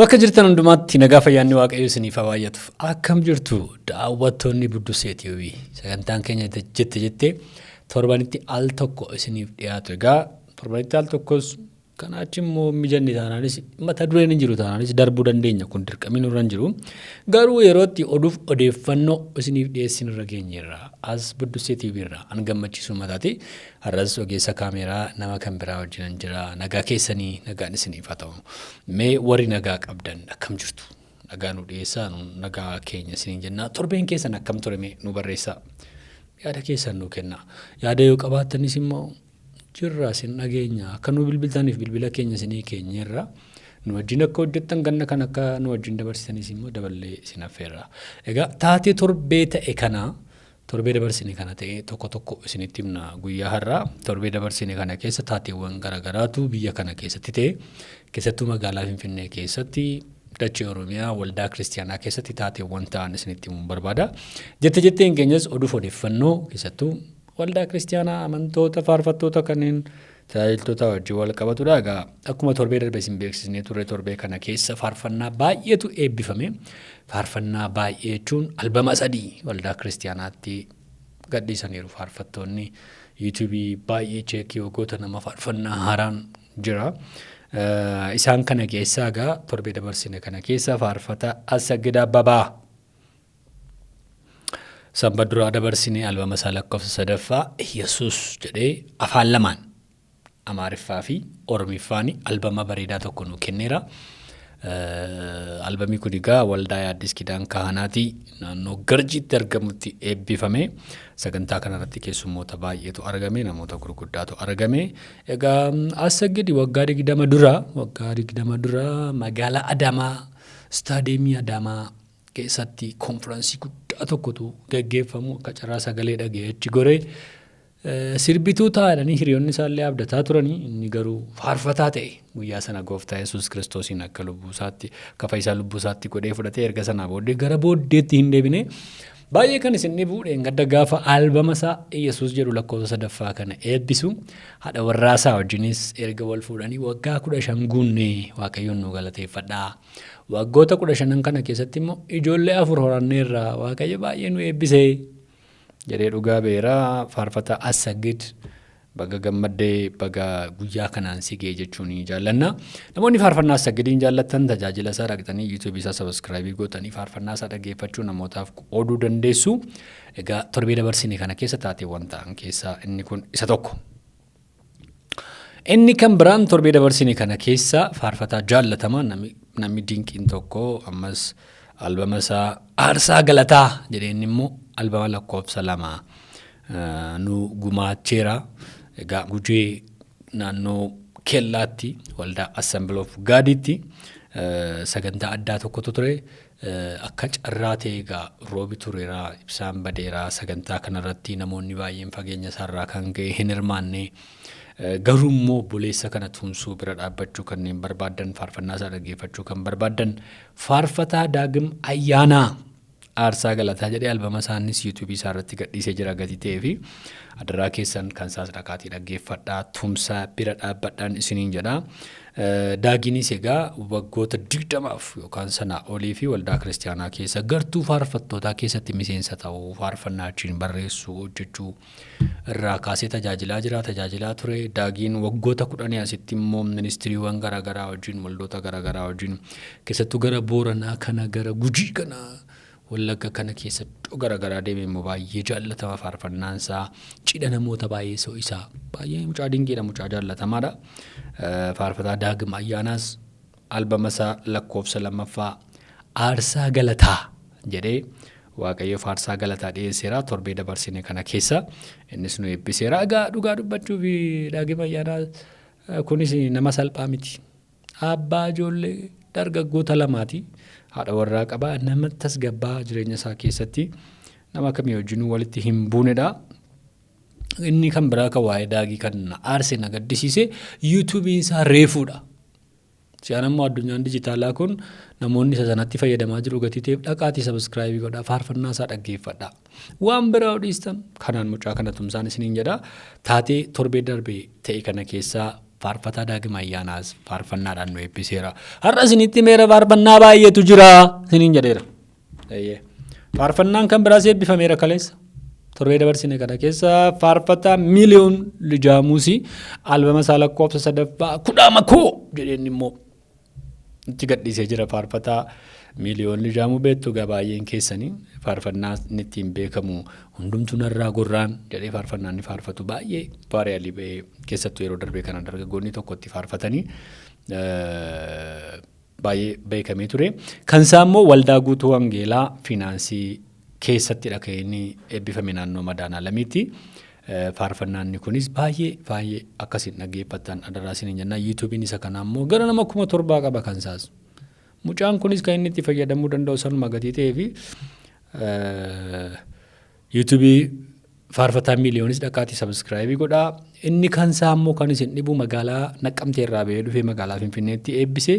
Bakka jirtan hundumaatti nagaa fayyaanni waaqayyo isiniif haa baay'atuuf. Akkam jirtu daawwattoonni Buddussee Tube. Sagantaan keenya Jette torbanitti al tokko isiniif dhiyaatu. Egaa torbanitti al tokkos kana achi immoo mijanni taanaanis mata dureen hin jiru taanaanis darbuu dandeenya kun dirqamiin irra hin jiru. Garuu yerootti oduuf odeeffannoo isiniif dhiyeessin irra geenyeerra. As Buddussee Tube irraa an gammachiisu mataati. Har'as ogeessa kaameeraa nama kan biraa wajjin jira. Nagaa keessanii nagaan isiniif haa ta'u. Mee warri nagaa qabdan akkam jirtu? Nagaa nu dhiyeessaa nagaa keenya isiniin jenna. Torbeen keessan akkam ture mee nu barreessaa. Yaada keessan nu kenna. Yaada yoo qabaattanis immoo jirra sin dhageenya akka nu bilbiltaniif bilbila keenya isinii keenyerra nu wajjin akka hojjettan ganna kan akka nu wajjin dabarsitanis immoo daballee isin affeerra. Egaa taatee torbee ta'e kana torbee dabarsine kana ta'e tokko tokko isinitti himna guyyaa har'aa torbee dabarsine kana keessa taateewwan garaagaraatu biyya kana keessatti ta'e keessattuu magaalaa Finfinnee keessatti dachee Oromiyaa waldaa kiristaanaa keessatti taateewwan ta'an isinitti himuun barbaada. Jetteen keenyas oduuf odeeffannoo keessattuu waldaa kiristaanaa amantoota faarfattoota kanneen tajaajiltoota wajjin wal qabatudha. Egaa akkuma torbee darbe isin beeksisnee turre torbee kana keessa faarfannaa baay'eetu eebbifame. Faarfannaa baay'ee jechuun albama 3 waldaa kiristaanaatti gadhiisaniiru faarfattoonni. YouTube baay'ee cheekii waggoota nama faarfannaa haaraan jira. Isaan kana keessaa egaa torbee dabarsine kana keessa faarfata Asagida Babaa Samba duraa dabarsine albama isaa lakkoofsa sadaffaa Yesuus jedhee afaan lamaan Amaariffaa fi Oromiffaan albama bareedaa tokko nu kenneera. Albamii kun egaa waldaa Addis Kidaan Kaahanaati naannoo Garjiitti argamutti eebbifame. Sagantaa kanarratti keessummoota baay'eetu argame, namoota gurguddaatu argame. Egaa Asagidi waggaa 20 dura magaalaa Adaamaa istaadiyeemii Adaamaa keessatti konfiraansii guddaa tokkotu gaggeeffamu akka carraa sagalee dhageechi goree sirbituu taa'anii hiriyoonni isaallee abdataa turanii inni garuu faarfataa ta'e guyyaa sana gooftaa Yesuus Kiristoosiin akka lubbuusaatti akka fayyisaa lubbuusaatti godhee fudhatee erga sanaa booddee gara booddeetti hin deebine baay'ee kan isin dhibuudhaan gadda gaafa albama isaa Yesuus jedhu lakkoofsa sadaffaa kana eebbisu haadha warraasaa wajjinis erga wal fuudhanii waggaa 15 guunnee waaqayyoon nu galateeffadhaa. Waggoota 15 kana keessatti immoo ijoollee 4 horanneerra waaqayyo baay'ee nu eebbisee jedhee dhugaa beeraa faarfata Asagid baga gammaddee baga guyyaa kanaan sigee jechuun jaallanna. Namoonni faarfannaa Asagidiin jaallattan tajaajila isaa dhaqxanii YouTube isaa subscribe gootanii faarfannaa isaa dhaggeeffachuu namootaaf qooduu dandeessu. Egaa torbee dabarsine kana keessa taateewwan ta'an keessaa inni kun isa tokko. Inni kan biraan torbee dabarsine kana keessa faarfataa jaallatamaa namni dinqiin tokko ammas albama isaa aarsaa galataa jedheen immoo albama lakkoofsa 2 nu gumaacheera. Egaa gujee naannoo kellaatti waldaa Assembly of Gadiitti sagantaa addaa tokkotu ture. Akka carraa ta'e egaa roobi tureera ibsaan badeera sagantaa kanarratti namoonni baay'een fageenya isaarraa kan ga'e hin hirmaanne. Garuu immoo buleessa kana tumsuu bira dhaabbachuu kanneen barbaadan faarfannaa isaa dhaggeeffachuu kan barbaadan faarfataa daagim ayyaanaa aarsaa galataa jedhee albama isaanis YouTube isaa irratti gadhiisee jira gatii ta'ee fi adaraa keessan kan isaas dhaqaatii dhaggeeffadhaa tumsaa bira dhaabbadhaan isiniin jedha. Daaginis egaa waggoota 20f yookaan sanaa olii fi waldaa kiristaanaa keessa gartuu faarfattootaa keessatti miseensa ta'uu faarfannaa achiin barreessuu hojjechuu irraa kaasee tajaajilaa ture. Daagiin waggoota 10 asitti immoo ministiriiwwan garaagaraa wajjin waldoota garaagaraa wajjin keessattuu gara Booranaa kana gara Gujii kana Wallagga kana keessa garaagaraa deemee immoo baay'ee jaallatama faarfannaan isaa cidha namoota baay'ee soo isaa baay'ee mucaa dinqiidha mucaa jaallatamaadha. Faarfataa daagim ayyaanaas albama isaa lakkoofsa 2ffaa aarsaa galataa jedhee waaqayyo faarsaa galataa dhiyeesseera torbee dabarsine kana keessa innis nu eebbiseera. Egaa dhugaa dubbachuu fi daagim ayyaanaa kunis nama salphaa miti. Abbaa ijoollee dargaggoota lamaati. Haadha warraa qaba nama tasgabbaa jireenya isaa keessatti nama kamii wajjin walitti hin buunedha. Inni kan biraa kan waa'ee daagii kan aarsee na gaddisiise YouTube isaa reefuudha. Si'aan ammoo addunyaan dijitaalaa kun namoonni isa sanatti fayyadamaa jiru gatii ta'eef dhaqaatii subscribe godhaa faarfannaa isaa dhaggeeffadhaa. Waan biraa odhiistan kanaan mucaa kana tumsaan isiniin jedha. Taatee torbee darbee ta'e kana keessaa faarfataa daagima ayyaanaas faarfannaadhaan nu eebbiseera. Har'a isinitti meera faarfannaa baay'eetu jira isiniin jedheera. Faarfannaan kan biraas eebbifameera kaleessa. Torbee dabarsine kana keessa faarfataa miliyoon lijaamuusi albama isaa lakkoofsa 10 jedheen immoo itti gadhiisee jira. Faarfataa miliyoon lijaamuu beektu baay'een keessanii faarfannaa inni ittiin beekamu hundumtuu narraa gorraan jedhee faarfannaan inni faarfatu baay'ee baari'aalii ba'ee keessattuu yeroo darbee kana dargaggoonni tokko itti faarfatanii baay'ee beekamee ture. Kan isaa immoo waldaa guutuu wangeelaa fiinaansii keessattidha kan inni eebbifame naannoo Madaanaa Lamiitti. Faarfannaan kunis baay'ee akkasiin dhaggeeffattan adaraa isiniin jennaa. YouTubein isa kanaa immoo gara nama 7,000 qaba kan isaas. Mucaan kunis kan inni itti fayyadamuu danda'u sanuma gatii ta'ee fi YouTube faarfataa miliyoonis dhaqaatii subscribe godhaa. Inni kan isaa immoo kan isin dhibu magaalaa Naqqamtee irraa ba'ee dhufee magaalaa Finfinneetti eebbisee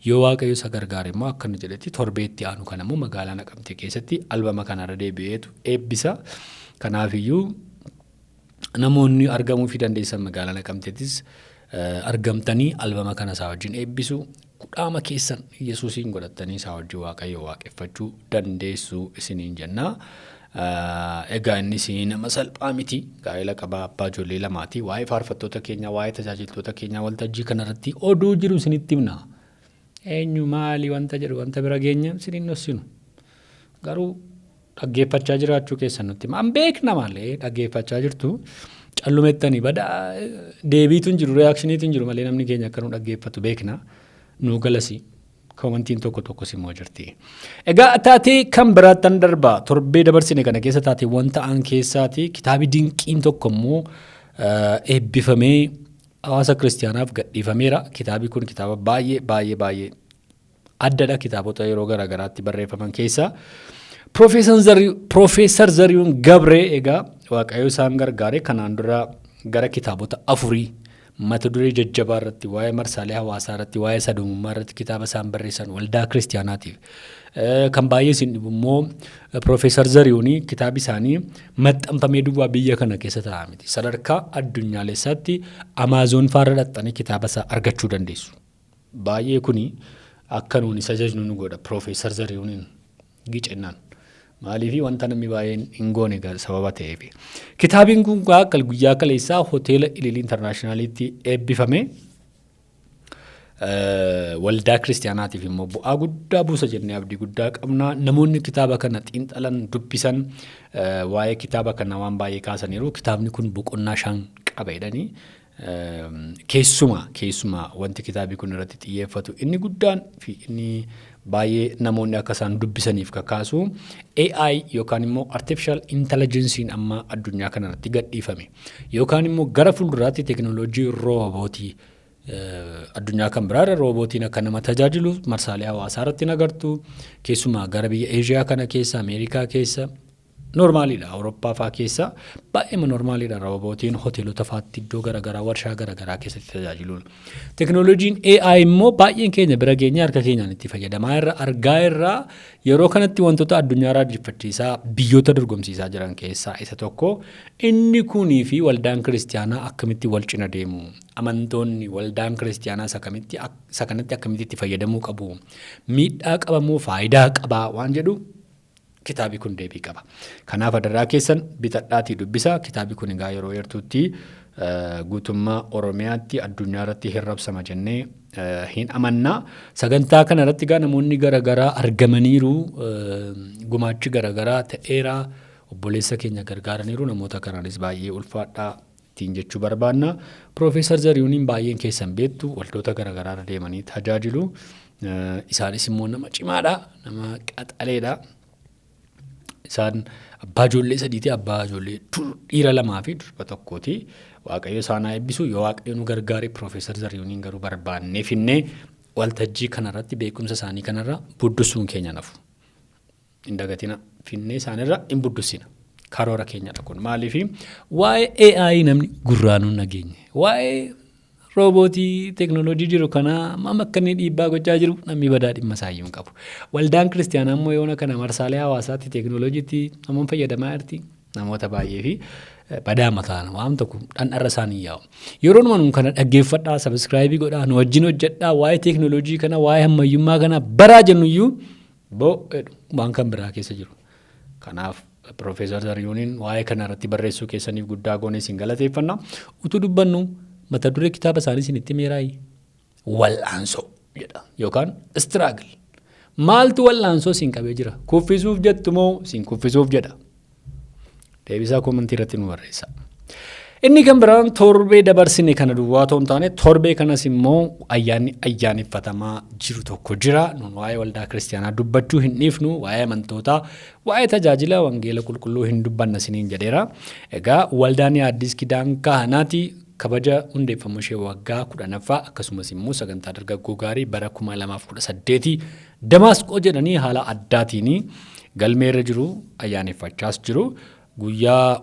yoo Waaqayyo isa gargaare immoo akkana jedhetti torbeetti aanu kana immoo magaalaa Naqqamtee keessatti albama kanarra deebi'eetu eebbisa. Kanaafiyyuu namoonni argamuu fi dandeessan magaalaa Naqqamteettis argamtanii albama kana isaa wajjin eebbisu. Qaama keessan Yesuusiin godhattanii isaa wajjin Waaqayyo waaqeffachuu dandeessu isiniin jennaa. Egaa inni isin nama salphaa miti. Gaa'ela qabaa abbaa ijoollee lamaati. Waa'ee faarfattoota keenyaa, waa'ee tajaajiltoota keenyaa waltajjii kanarratti oduu jiru isinitti himna. Eenyu maali wanta jedhu wanta bira geenya isiniin dhoksinu. Garuu dhaggeeffachaa jiraachuu keessan nutti hima. An beekna malee dhaggeeffachaa jirtu. Callumettanii badaa deebiitu hin jiru, reaakshiniitu hin jiru malee namni keenya akka nu dhaggeeffatu beekna. Nu galasi komantiin tokko simmoo jirti. Egaa taatee kan biraattan darbaa torbee dabarsine kana keessa taatee wanta an keessaati kitaabi dinqiin tokko immoo eebbifamee hawaasa kiristaanaaf gadhiifameera. Kitaabi kun kitaaba baay'ee addadha. Kitaabota yeroo garaagaraatti barreeffaman keessaa Profeesar Zariyuun Gabree egaa Waaqayyo isaan gargaare kanaan dura gara kitaabota 4 mata duree jajjabaa irratti waa'ee marsaalee hawaasaa irratti waa'ee sadoomummaa irratti kitaaba isaan barreessan waldaa kiristaanaatiif kan baay'ee isin dhibu immoo Profeesar Zariyuun kitaabi isaanii maxxanfamee duwwaa biyya kana keessa taa'aa miti. Sadarkaa addunyaalessaatti Amaazoon faarra dhaxxanii kitaaba isaa argachuu dandeessu. Baay'ee kuni akka nuuni sajajnu nu godha Profeesar Zariyuuniin gicennaan. Maaliifii wanta namni baay'een hin goone sababa ta'eef. Kitaabiin kun guyyaa kaleessaa hoteela Ililii Intarnaashinaaliitti eebbifame. Waldaa kiristaanaatiif immoo bu'aa guddaa buusa jennee abdii guddaa qabna. Namoonni kitaaba kana xiinxalan dubbisan waa'ee kitaaba kana waan baay'ee kaasaniiru. Kitaabni kun boqonnaa 5 qaba jedhanii keessumaa wanti kitaabi kun irratti xiyyeeffatu inni guddaan fi inni baay'ee namoonni akka isaan dubbisaniif kakaasu AI yookaan immoo artificial intelligence amma addunyaa kanarratti gadhiifame yookaan immoo gara fuulduraatti teknooloojii roobootii addunyaa kan biraarra roobootiin akka nama tajaajilu marsaalee hawaasaa irratti nagartu keessumaa gara biyya Eeshiyaa kana keessa Ameerikaa keessa normaalidha. Awurooppaa fa'aa keessa baay'ee normaalidha. Roobootiin hoteelota fa'aatti iddoo garaagaraa warshaa garaagaraa keessatti tajaajiluun. Teknooloojiin AI immoo baay'een keenya bira geenye harka keenyaan itti fayyadamaa argaa irraa yeroo kanatti wantoota addunyaa raajeffachiisaa biyyoota dorgomsiisaa jiran keessaa isa tokko. Inni kunii fi waldaan kiristaanaa akkamitti wal cina deemu? Amantoonni waldaan kiristaanaa isa kanatti akkamitti itti fayyadamuu qabu? Miidhaa qabamoo faayidaa qabaa waan jedhu kitaabi kun deebii qaba. Kanaaf adaraa keessan bitadhaatii dubbisa. Kitaabi kun egaa yeroo heertuutti guutummaa Oromiyaatti addunyaa irratti hirrabsama jennee hin amannaa. Sagantaa kana irratti egaa namoonni garaagaraa argamaniiru gumaachi garaagaraa ta'eera obboleessa keenya gargaaraniiru namoota kanaanis baay'ee ulfaadhaa ittiin jechuu barbaanna. Profeesar Zariyuuniin baay'een keessan beektu waldoota garaagaraa irra deemanii tajaajilu. Isaanis immoo nama cimaadha, nama qaxaleedha. Isaan abbaa ijoollee sadiiti, abbaa ijoollee dhiira 2 fi durba 1ti. Waaqayyo isaan haa eebbisu. Yoo Waaqayyo nu gargaare Profeesar Zariyuuniin garuu barbaannee finnee waltajjii kanarratti beekumsa isaanii kanarra buddussuun keenya nafu. Hin dagatina finnee isaanirra hin buddussina. Karoora keenyadha kun. Maaliif waa'ee AI namni gurraanuu nageenye. Waa'ee roobootii teknooloojii jiru kana amma akka inni dhiibbaa gochaa jiru namni badaa dhimma isaayyuu hin qabu. Waldaan kiristaanaa immoo yoona kana marsaalee hawaasaatti teknooloojiitti namoonni fayyadamaa jirti namoota baay'ee fi badaa mataan waan tokko dhandharra isaanii yaa'u. Yeroo nuti kana dhaggeeffadhaa subscribe godhaa nu wajjin hojjedhaa waa'ee teeknooloojii kana waa'ee ammayyummaa kana baraa jennuyyuu waan kan biraa keessa jiru. Kanaaf Profeesar Zariyuuniin waa'ee kana irratti barreessuu keessaniif guddaa goonee isin galateeffanna. Utuu dubbannu mata duree kitaaba isaanii isinitti meeraayi wal'aansoo jedha yookaan struggle. Maaltu wal'aansoo isin qabee jira? Kuffisuuf jettu moo isin kuffisuuf jedha? Deebisaa koomentii irratti nu barreessa. Inni kan biraan torbee dabarsine kana duwwaa ta'uu hin taane torbee kanas immoo ayyaaneffatamaa jiru tokko jira. Nun waa'ee waldaa kiristaanaa dubbachuu hin dhiifnu, waa'ee amantootaa, waa'ee tajaajila wangeela qulqulluu hin dubbanna isiniin jedheera. Egaa waldaan Addis Kidaan Kahanaati kabaja hundeeffamuu ishee waggaa 10ffaa akkasumas immoo sagantaa dargaggoo gaarii bara 2018 Damaasqoo jedhanii haala addaatiin galmeerra jiru ayyaaneffachaas jiru. Guyyaa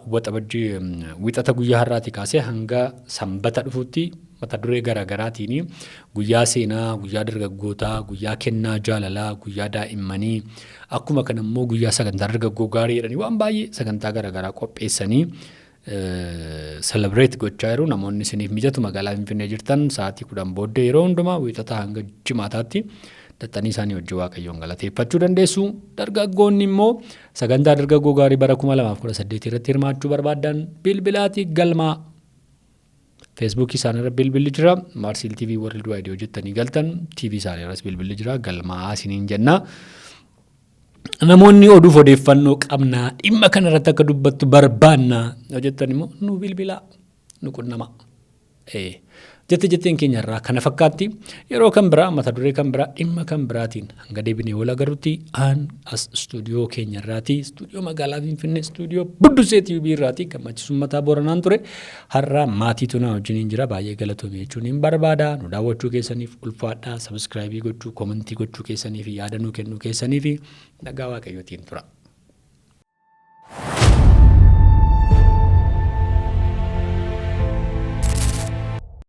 wixata guyyaa har'aati kaasee hanga sanbata dhufuutti mata duree garaagaraatiin guyyaa seenaa, guyyaa dargaggootaa, guyyaa kennaa jaalalaa, guyyaa daa'immanii akkuma kana immoo guyyaa sagantaa dargaggoo gaarii jedhanii waan baay'ee sagantaa garaagaraa qopheessanii celebrate gochaa jiru. Namoonni isiniif mijatu magaalaa Finfinnee jirtan sa'aatii 10 booddee yeroo hundumaa wixata hanga jimaataatti dattanii isaanii hojii waaqayyoon galateeffachuu dandeessu. Dargaggoonni immoo sagantaa dargaggoo gaarii bara 2018 irratti hirmaachuu barbaadan bilbilaati galmaa Facebook isaanii irra bilbilli jira. Marsiil TV World Wide jettanii galtan TV isaanii irras bilbilli jira galmaa isiniin jenna. Namoonni oduuf odeeffannoo qabnaa dhimma kana irratti akka dubbattu barbaanna jettan immoo nu bilbilaa nu qunnama. Jetteen keenya irraa kana fakkaatti yeroo kan biraa mata duree kan biraa dhimma kan biraatiin hanga deebinee wal agarrutti as stuudiyoo keenya irraati stuudiyoo magaalaa Finfinnee stuudiyoo Buddussee Tube irraati gammachiisuun mataa Booranaan ture har'a maatiitu na wajjin jira baay'ee galatoomee jechuun hin barbaada nu daawwachuu keessaniif ulfaadhaa subscribe gochuu komentii gochuu keessaniif yaada nuu kennuu keessaniif nagaa waaqayyootiin tura.